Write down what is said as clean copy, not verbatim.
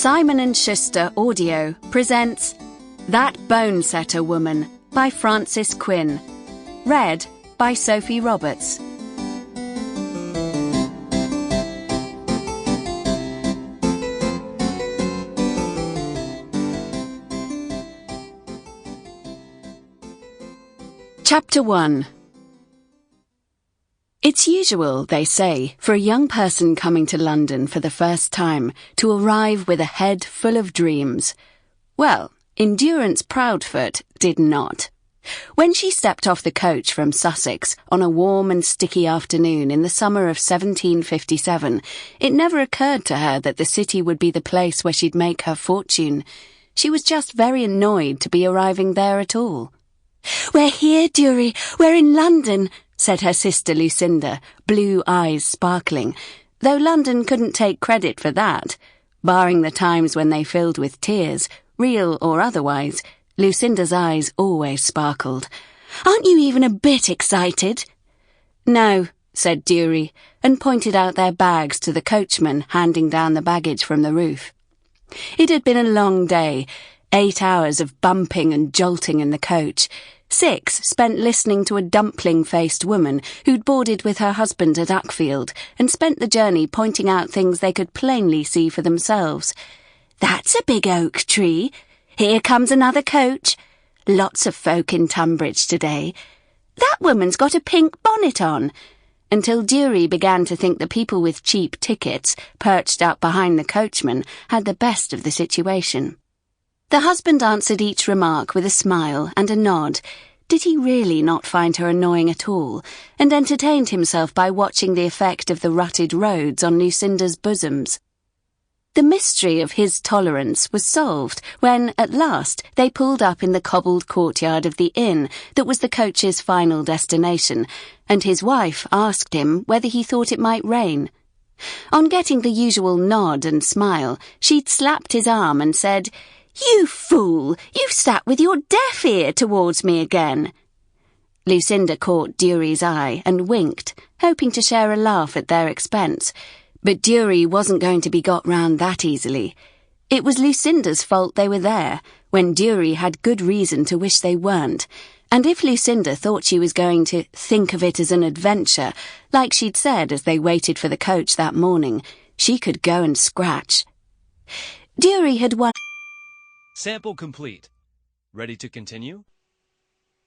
Simon & Schuster Audio presents That Bonesetter Woman by Frances Quinn. Read by Sophie Roberts. Chapter 1. It's usual, they say, for a young person coming to London for the first time to arrive with a head full of dreams. Well, Endurance Proudfoot did not. When she stepped off the coach from Sussex on a warm and sticky afternoon in the summer of 1757, it never occurred to her that the city would be the place where she'd make her fortune. She was just very annoyed to be arriving there at all. "We're here, Durie. We're in London," said her sister Lucinda, blue eyes sparkling, though London couldn't take credit for that. Barring the times when they filled with tears, real or otherwise, Lucinda's eyes always sparkled. "Aren't you even a bit excited?" "No," said Durie, and pointed out their bags to the coachman handing down the baggage from the roof. It had been a long day, 8 hours of bumping and jolting in the coach, 6 spent listening to a dumpling-faced woman who'd boarded with her husband at Uckfield and spent the journey pointing out things they could plainly see for themselves. "That's a big oak tree. Here comes another coach. Lots of folk in Tunbridge today. That woman's got a pink bonnet on," until Durie began to think the people with cheap tickets, perched up behind the coachman, had the best of the situation. The husband answered each remark with a smile and a nod. Did he really not find her annoying at all, and entertained himself by watching the effect of the rutted roads on Lucinda's bosoms? The mystery of his tolerance was solved when, at last, they pulled up in the cobbled courtyard of the inn that was the coach's final destination, and his wife asked him whether he thought it might rain. On getting the usual nod and smile, she'd slapped his arm and said, "You fool! You've sat with your deaf ear towards me again." Lucinda caught Durie's eye and winked, hoping to share a laugh at their expense. But Durie wasn't going to be got round that easily. It was Lucinda's fault they were there, when Durie had good reason to wish they weren't. And if Lucinda thought she was going to think of it as an adventure, like she'd said as they waited for the coach that morning, she could go and scratch. Durie had won. Sample complete. Ready to continue?